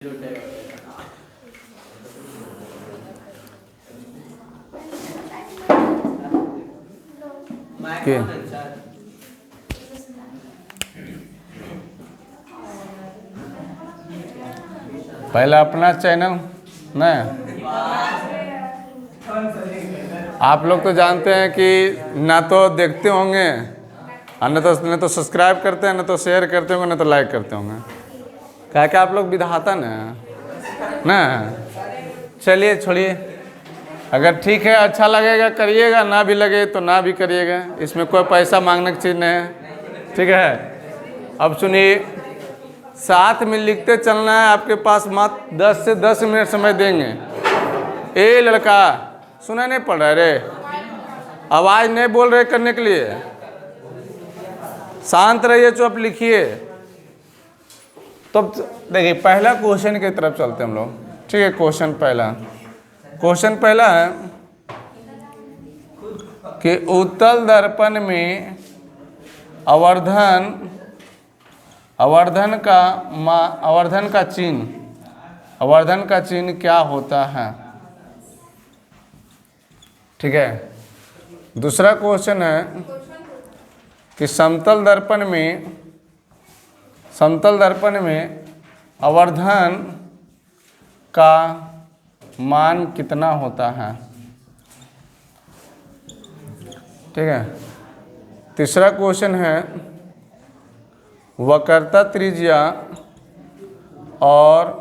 के पहला अपना चैनल ना, आप लोग तो जानते हैं कि ना तो देखते होंगे और न तो सब्सक्राइब करते हैं, न तो शेयर करते होंगे, न तो लाइक करते होंगे। क्या क्या आप लोग विधाता ना। चलिए छोड़िए, अगर ठीक है अच्छा लगेगा करिएगा, ना भी लगे तो ना भी करिएगा, इसमें कोई पैसा मांगने की चीज़ नहीं है। ठीक है, अब सुनिए, साथ में लिखते चलना है। आपके पास मात्र 10 से 10 मिनट समय देंगे। ए लड़का सुना नहीं पड़ रहा रे, आवाज़ नहीं बोल रहे करने के लिए, शांत रहिए, चुप लिखिए। तो देखिए पहला क्वेश्चन की तरफ चलते हैं हम लोग। ठीक है, क्वेश्चन पहला है कि उत्तल दर्पण में आवर्धन का चिन्ह क्या होता है। ठीक है, दूसरा क्वेश्चन है कि समतल दर्पण में आवर्धन का मान कितना होता है। ठीक है, तीसरा क्वेश्चन है वक्रता त्रिज्या और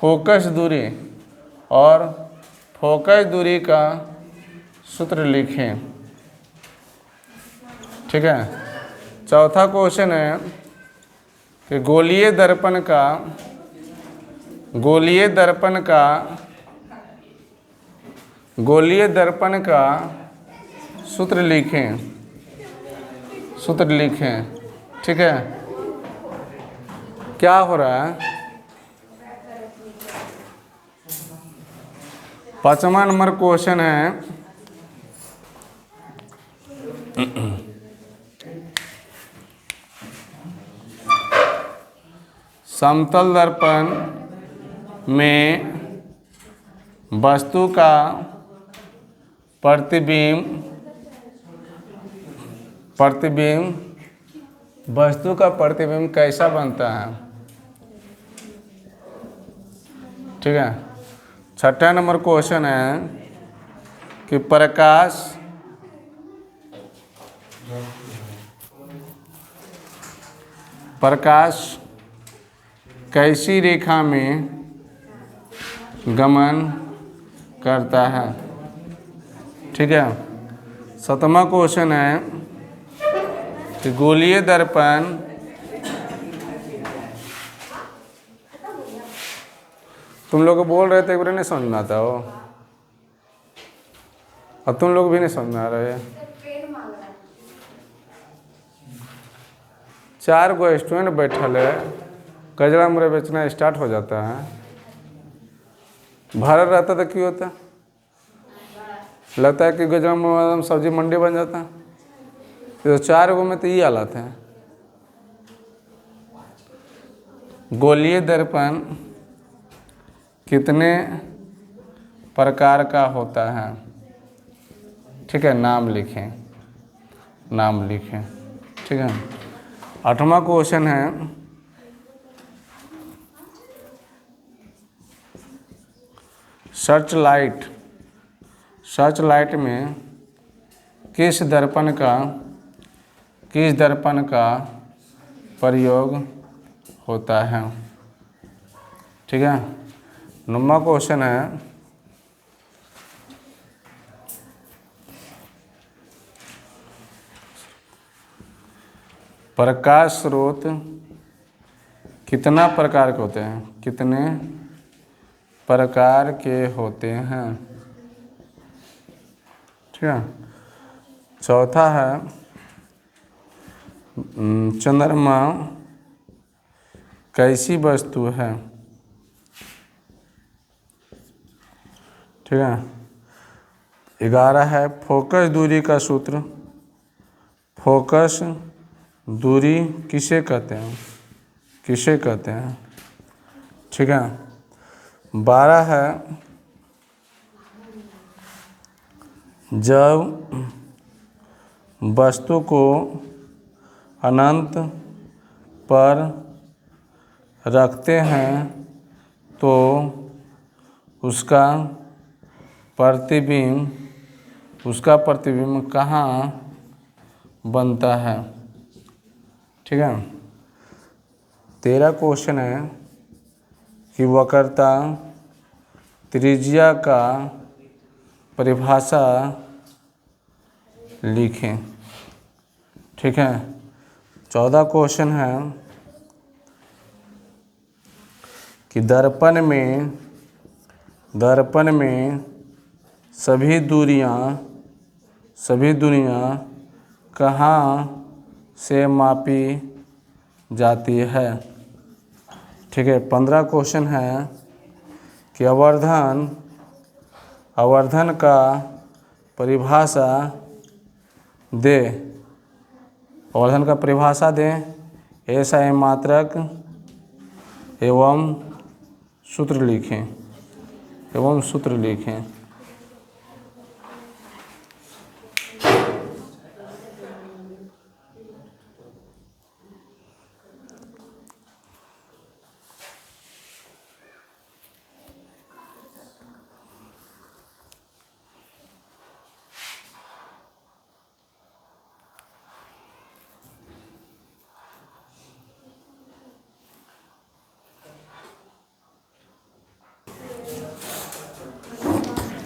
फोकस दूरी का सूत्र लिखें। ठीक है, चौथा क्वेश्चन है कि गोलीय दर्पण का सूत्र लिखें। ठीक है, क्या हो रहा है। पांचवा नंबर क्वेश्चन है समतल दर्पण में वस्तु का प्रतिबिंब कैसा बनता है। ठीक है, छठा नंबर क्वेश्चन है कि प्रकाश कैसी रेखा में गमन करता है। ठीक है, सातवां क्वेश्चन है कि गोलीय दर्पण तुम लोग बोल रहे थे एक बार नहीं समझ में आता हो, और तुम लोग भी नहीं समझ में आ रहे। 4 गो स्टूडेंट बैठल है, कजरा मुरे बेचना स्टार्ट हो जाता है। भरा रहता तो क्यों होता, लगता है कि गजरा मुरे सब्जी मंडी बन जाता। तो 4 गो में तो ये हालत है। गोलीय दर्पण कितने प्रकार का होता है। ठीक है, नाम लिखें। ठीक है, 8वां क्वेश्चन है सर्च लाइट में किस दर्पण का प्रयोग होता है। ठीक है, 9वां क्वेश्चन है प्रकाश स्रोत कितने प्रकार के होते हैं। ठीक है, चौथा है चंद्रमा कैसी वस्तु है। ठीक है, 11 है फोकस दूरी का सूत्र। फोकस दूरी किसे कहते हैं। ठीक है। 12 है जब वस्तु को अनंत पर रखते हैं तो उसका प्रतिबिंब कहाँ बनता है। ठीक है। 13 क्वेश्चन है कि वक्रता त्रिज्या का परिभाषा लिखें। ठीक है। 14 क्वेश्चन है कि दर्पण में सभी दूरियां कहाँ से मापी जाती है। ठीक है। 15 क्वेश्चन है कि आवर्धन का परिभाषा दे। आवर्धन का परिभाषा दें। SI मात्रक एवं सूत्र लिखें।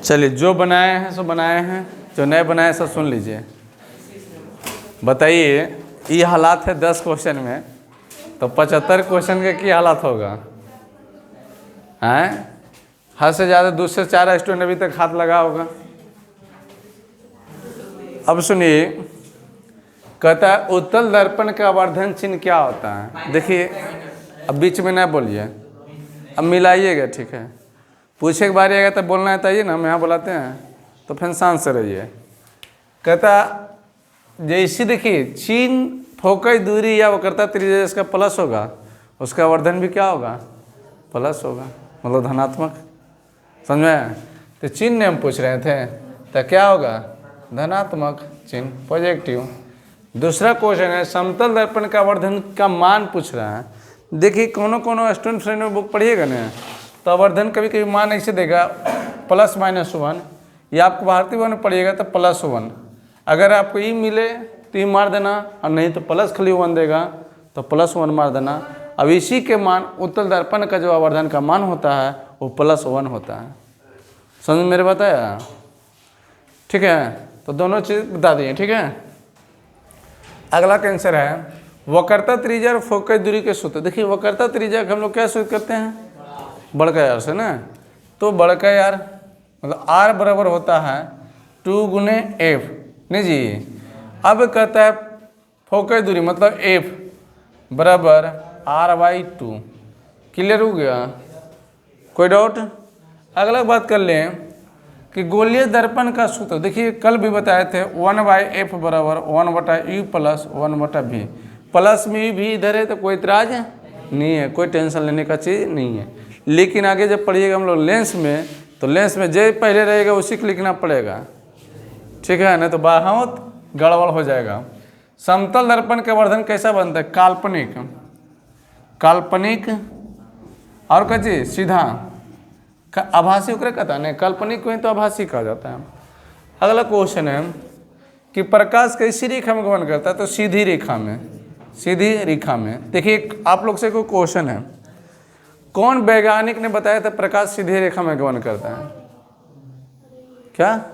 चलिए, जो बनाए हैं सो बनाए हैं, जो नए बनाए सब सुन लीजिए। बताइए, ये हालात है 10 क्वेश्चन में, तो 75 क्वेश्चन के क्या हालात होगा। हैं? हद से ज़्यादा 2 से 4 स्टूडेंट अभी तक हाथ लगा होगा। अब सुनिए, कहता है उत्तल दर्पण का आवर्धन चिन्ह क्या होता है। देखिए, अब बीच में ना बोलिए, अब मिलाइएगा। ठीक है। पूछे के बारी आएगा तो बोलना है, तइए ना, हम यहाँ बुलाते हैं तो फिर शांत से रहिए। कहता जैसे देखिए, चिन्ह फोकस दूरी या वक्रता त्रिज्या जिसका प्लस होगा उसका आवर्धन भी क्या होगा, प्लस होगा, मतलब धनात्मक। समझ में? तो चिन्ह हम पूछ रहे थे तो क्या होगा, धनात्मक चिन्ह, पॉजिटिव। दूसरा क्वेश्चन है समतल दर्पण का आवर्धन का मान पूछ रहा है। देखिए, कोनो स्टूडेंट फ्रेंड में बुक पढ़िएगा ना, तो आवर्धन कभी कभी मान ऐसे देगा +-1, या आपको भारतीय वन पढ़िएगा तो +1। अगर आपको ई मिले तो ई मार देना, और नहीं तो प्लस खाली 1 देगा तो +1 मार देना। अब इसी के मान उत्तल दर्पण का जो आवर्धन का मान होता है वो +1 होता है। समझ मेरे बताया? ठीक है। तो दोनों चीज़ बता दिए। ठीक है। अगला कैंसर है वक्रता त्रिज्या और फोकस दूरी के सूत्र। देखिए, वक्रता त्रिज्या का हम लोग क्या सूत्र करते हैं, बड़का यार से ना। तो बड़का यार मतलब R बराबर होता है 2 गुने F, नहीं जी। अब कहता है फोकस दूरी मतलब F बराबर R/2। क्लियर हो गया? कोई डाउट? अगला बात कर लें कि गोलीय दर्पण का सूत्र। देखिए, कल भी बताए थे 1/F बराबर 1/U + 1/V। प्लस में भी इधर है तो कोई इतराज नहीं है, कोई टेंशन लेने का चीज़ नहीं है। लेकिन आगे जब पढ़िएगा हम लोग लेंस में, तो लेंस में जो पहले रहेगा उसी को लिखना पड़ेगा। ठीक है, नहीं तो बहुत गड़बड़ हो जाएगा। समतल दर्पण का आवर्धन कैसा बनता है, काल्पनिक और क्या चीज, सीधा। आभासी ओकरे कहता है, नहीं काल्पनिक को ही तो आभासी कहा जाता है। अगला क्वेश्चन है कि प्रकाश कैसी रेखा में गमन करता है, तो सीधी रेखा में। देखिए, आप लोग से कोई क्वेश्चन है, कौन वैज्ञानिक ने बताया था प्रकाश सीधी रेखा में गमन करता है? क्या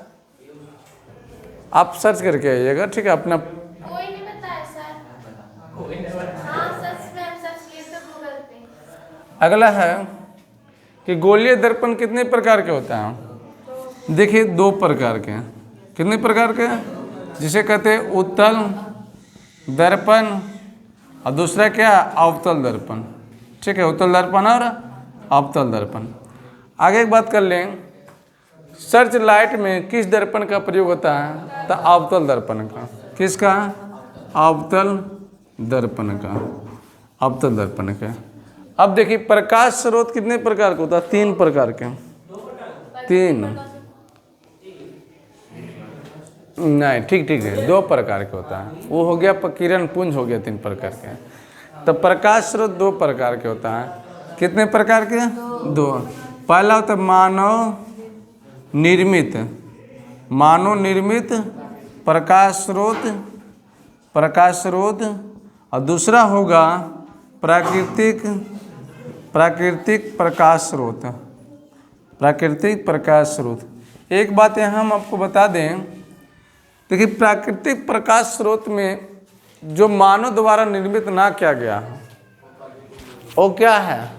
आप सर्च करके आइएगा। ठीक है, अपना कोई नहीं बताया सर। हाँ, सच में हम सर्च किए थे गूगल पे। अगला है कि गोलीय दर्पण कितने प्रकार के होता है। देखिए, 2 प्रकार के। कितने प्रकार के? जिसे कहते हैं उत्तल दर्पण और दूसरा क्या, अवतल दर्पण। ठीक है, उत्तल दर्पण और अवतल दर्पण। आगे एक बात कर लें, सर्च लाइट में किस दर्पण का प्रयोग होता है, तो अवतल दर्पण का। किसका? अवतल दर्पण का। अब देखिए प्रकाश स्रोत कितने प्रकार का होता है? 3 प्रकार के। 3 नहीं, ठीक है, 2 प्रकार के होता है। वो हो गया किरण पुंज हो गया 3 प्रकार के। तो प्रकाश स्रोत 2 प्रकार के होता है। कितने प्रकार के? 2। पहला होता है मानव निर्मित प्रकाश स्रोत, और दूसरा होगा प्राकृतिक प्रकाश स्रोत। एक बात यहाँ हम आपको बता दें, देखिए प्राकृतिक प्रकाश स्रोत में जो मानव द्वारा निर्मित ना किया गया वो क्या है?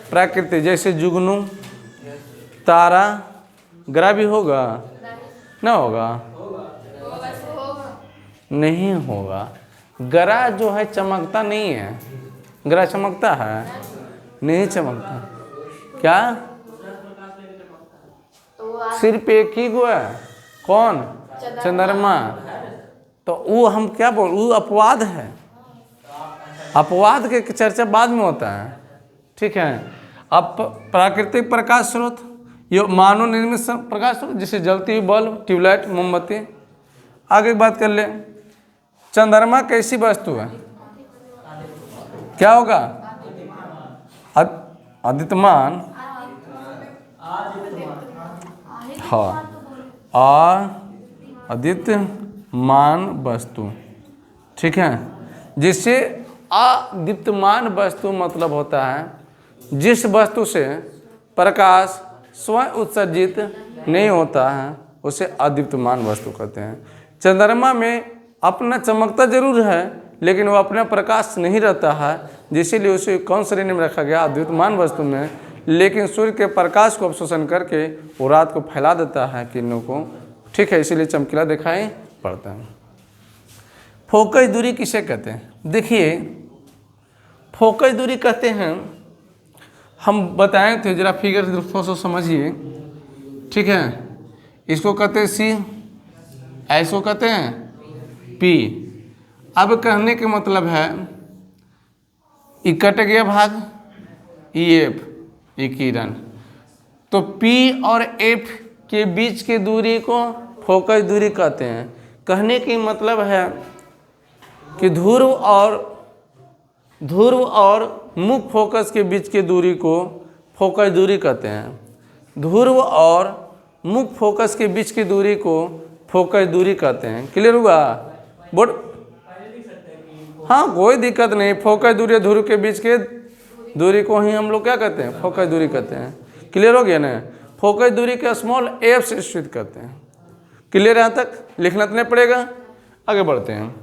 प्राकृतिक, जैसे जुगनू, तारा, ग्रह भी होगा ना? होगा नहीं होगा। ग्रह जो है चमकता नहीं है। ग्रह चमकता है? नहीं चमकता। क्या? सिर्फ एक ही गो है। कौन? चंद्रमा। तो वो हम क्या बोल, वो अपवाद है। अपवाद के चर्चा बाद में होता है, ठीक है। अब प्राकृतिक प्रकाश स्रोत, ये मानव निर्मित प्रकाश स्रोत, जैसे जलती हुई बल्ब, ट्यूबलाइट, मोमबत्ती। आगे बात कर ले, चंद्रमा कैसी वस्तु है? क्या होगा? आदित्यमान। हाँ, आदित्यमान वस्तु, ठीक है। जिससे अदीप्तमान वस्तु मतलब होता है जिस वस्तु से प्रकाश स्वयं उत्सर्जित नहीं होता है, उसे अदीप्तमान वस्तु कहते हैं। चंद्रमा में अपना चमकता जरूर है, लेकिन वो अपना प्रकाश नहीं रहता है, जिसलिए उसे कौन श्रेणी में रखा गया? अदीप्तमान वस्तु में। लेकिन सूर्य के प्रकाश को अवशोषण करके वो रात को फैला देता है किरणों को, ठीक है, इसीलिए चमकीला दिखाई पड़ता है। फोकस दूरी किसे कहते हैं? देखिए फोकस दूरी कहते हैं, हम बताए थे, जरा फिगर रूपों से समझिए, ठीक है। इसको कहते हैं सी, ऐसो कहते हैं पी। अब कहने के मतलब है ई कट गया भाग, ई एफ, ई किरण, तो पी और एफ के बीच की दूरी को फोकस दूरी कहते हैं। कहने की मतलब है कि ध्रुव और मुख्य फोकस के बीच की दूरी को फोकस दूरी कहते हैं। ध्रुव और मुख्य फोकस के बीच की दूरी को फोकस दूरी कहते हैं। क्लियर हुआ? बोर्ड? हाँ, कोई दिक्कत नहीं। फोकस दूरी ध्रुव के बीच के दूरी को ही हम लोग क्या कहते हैं? फोकस दूरी कहते हैं। क्लियर हो गया ना? फोकस दूरी के स्मॉल एफ से सूचित करते हैं। क्लियर? यहाँ तक लिखना तो नहीं पड़ेगा। आगे बढ़ते हैं।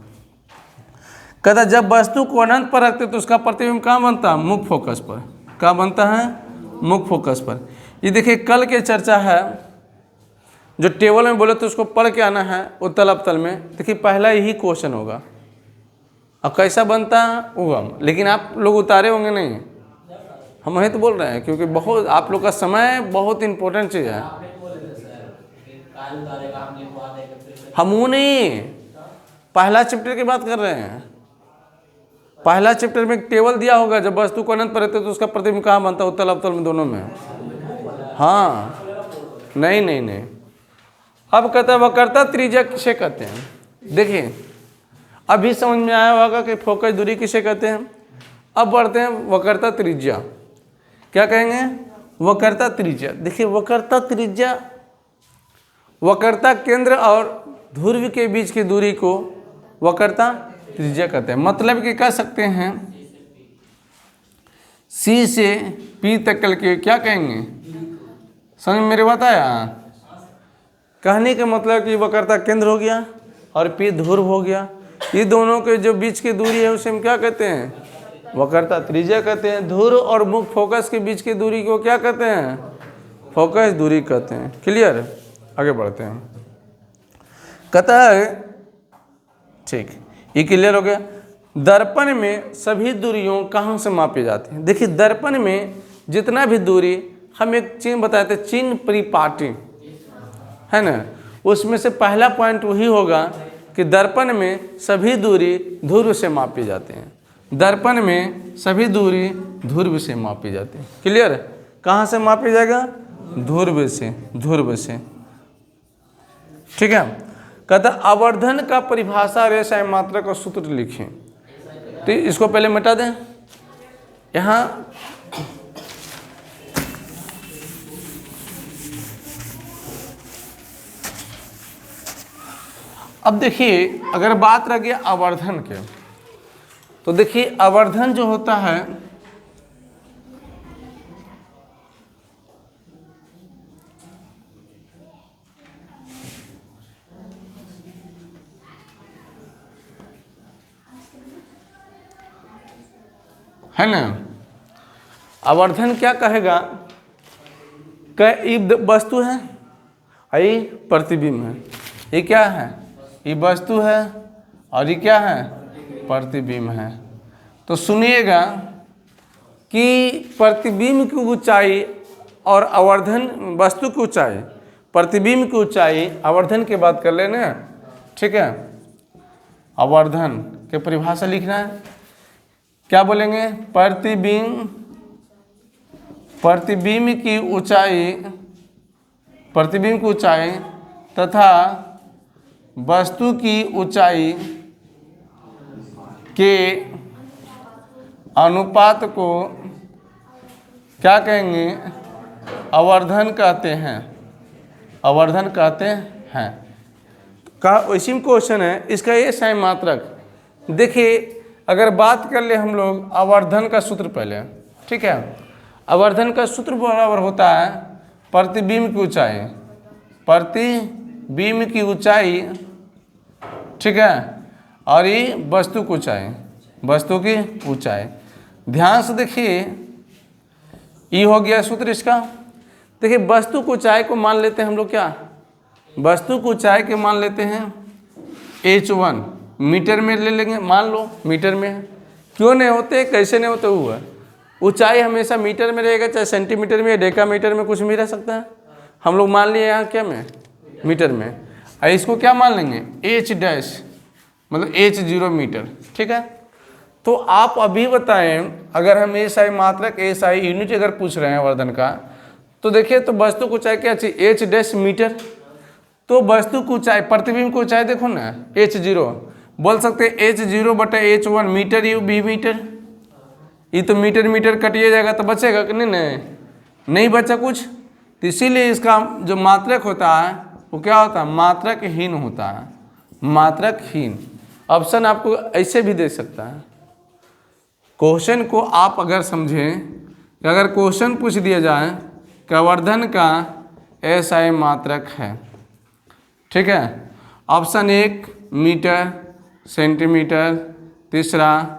कहता जब वस्तु को अनंत पर रखते तो उसका प्रतिबिंब कहाँ बनता है? मुख्य फोकस पर। कहाँ बनता है? मुख्य फोकस पर। ये देखिए कल के चर्चा है, जो टेबल में बोले तो उसको पढ़ के आना है उत्तल अवतल में। देखिए पहला यही क्वेश्चन होगा। अब कैसा बनता है उगम, लेकिन आप लोग उतारे होंगे नहीं, हम वही तो बोल रहे हैं, क्योंकि बहुत आप लोग का समय बहुत इंपॉर्टेंट चीज़ है। हम वो नहीं, पहला चैप्टर की बात कर रहे हैं। पहला चैप्टर में एक टेबल दिया होगा, जब वस्तु को अनंत पर रहते तो उसका प्रतिबिंब कहाँ बनता है? उत्तल अवतल में, दोनों में। हाँ, नहीं। अब कहता है वक्रता त्रिज्या किसे कहते हैं? देखिए अभी समझ में आया होगा कि फोकस दूरी किसे कहते हैं। अब बढ़ते हैं वक्रता त्रिज्या। क्या कहेंगे? वक्रता त्रिज्या। देखिए वक्रता त्रिज्या, वक्रता केंद्र और ध्रुव के बीच की दूरी को वक्रता त्रिज्या कहते हैं। मतलब कि कह सकते हैं सी से पी तक के क्या कहेंगे? समझ में मेरी बात आया? कहने का मतलब कि वक्रता केंद्र हो गया और पी ध्रुव हो गया। ये दोनों के जो बीच की दूरी है उसे हम क्या कहते हैं? वक्रता त्रिज्या कहते हैं। ध्रुव और मुख्य फोकस के बीच की दूरी को क्या कहते हैं? फोकस दूरी कहते हैं। क्लियर? आगे बढ़ते हैं। कहता है, ठीक, ये क्लियर हो गया। दर्पण में सभी दूरियों कहाँ से मापी जाती हैं? देखिए दर्पण में जितना भी दूरी, हम एक चिन्ह बताए थे, चिन्ह परिपाटी है ना, उसमें से पहला पॉइंट वही होगा कि दर्पण में सभी दूरी ध्रुव से मापी जाती हैं। दर्पण में सभी दूरी ध्रुव से मापी जाती है। क्लियर? कहाँ से मापी जाएगा? ध्रुव से, ध्रुव से। ठीक है। कहता आवर्धन का परिभाषा रेस मात्रक और सूत्र लिखें। तो इसको पहले मिटा दें। यहाँ अब देखिए, अगर बात रह गई आवर्धन के, तो देखिए आवर्धन जो होता है ना, आवर्धन क्या कहेगा? ये वस्तु है, ये प्रतिबिंब है। ये क्या है? ये वस्तु है और ये क्या है? प्रतिबिंब है। तो सुनिएगा कि प्रतिबिंब की ऊंचाई और आवर्धन, वस्तु की ऊंचाई, प्रतिबिंब की ऊंचाई, आवर्धन की बात कर लेना। ठीक है। आवर्धन के परिभाषा लिखना है। क्या बोलेंगे? प्रतिबिंब की ऊंचाई, प्रतिबिंब की ऊंचाई तथा वस्तु की ऊंचाई के अनुपात को क्या कहेंगे? आवर्धन कहते हैं। आवर्धन कहते हैं। का वैसी क्वेश्चन है, इसका ये सही मात्रक। देखिए, अगर बात कर ले हम लोग आवर्धन का सूत्र पहले। ठीक है। आवर्धन का सूत्र बराबर होता है प्रतिबिंब की ऊंचाई, प्रतिबिंब की ऊंचाई, ठीक है, और ये वस्तु की ऊंचाई, वस्तु की ऊंचाई। ध्यान से देखिए, ये हो गया सूत्र इसका। देखिए, वस्तु की ऊंचाई को मान लेते हैं हम लोग, क्या वस्तु की ऊंचाई के मान लेते हैं h1 मीटर में ले लेंगे। मान लो मीटर में है। क्यों नहीं होते, कैसे नहीं होते? हुआ ऊंचाई हमेशा मीटर में रहेगा, चाहे सेंटीमीटर में या डेकामीटर में, कुछ भी रह सकता है। हम लोग मान लिए यहाँ क्या में? मीटर में। और इसको क्या मान लेंगे? h डैश, मतलब h0 मीटर। ठीक है। तो आप अभी बताएं, अगर हम SI मात्रक, SI यूनिट अगर पूछ रहे हैं आवर्धन का, तो देखिए, तो वस्तु की ऊंचाई क्या चाहिए? h dash metre. तो वस्तु की ऊंचाई, प्रतिबिंब की ऊंचाई देखो ना, h0, बोल सकते हैं h0 बटा h1 मीटर, यू भी मीटर। ये तो मीटर मीटर कटिए जाएगा तो बचेगा कि नहीं? नहीं बचा कुछ। तो इसीलिए इसका जो मात्रक होता है वो क्या होता है? मात्रकहीन होता है, मात्रकहीन। ऑप्शन आपको ऐसे भी दे सकता है। क्वेश्चन को आप अगर समझें कि अगर क्वेश्चन पूछ दिया जाए कि आवर्धन का SI मात्रक है, ठीक है, ऑप्शन 1 मीटर, सेंटीमीटर, तीसरा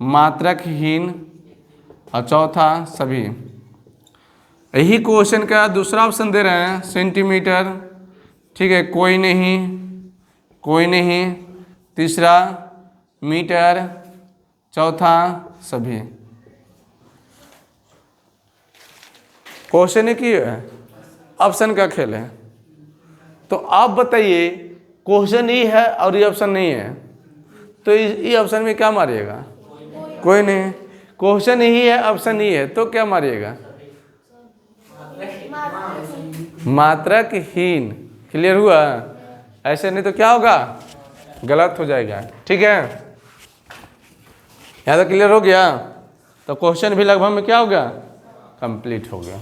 मात्रकहीन और चौथा सभी। यही क्वेश्चन का दूसरा ऑप्शन दे रहे हैं सेंटीमीटर, ठीक है, कोई नहीं, कोई नहीं, तीसरा मीटर, चौथा सभी। क्वेश्चन की है, ऑप्शन का खेल है। तो आप बताइए, क्वेश्चन ही है और ये ऑप्शन नहीं है, तो ये ऑप्शन में क्या मारिएगा? कोई नहीं। क्वेश्चन ही है, ऑप्शन ही है, तो क्या मारिएगा? मात्रकहीन। क्लियर हुआ? ऐसे नहीं तो क्या होगा? गलत हो जाएगा। ठीक है, यहाँ तो क्लियर हो गया। तो क्वेश्चन भी लगभग में क्या हो गया? कंप्लीट हो गया।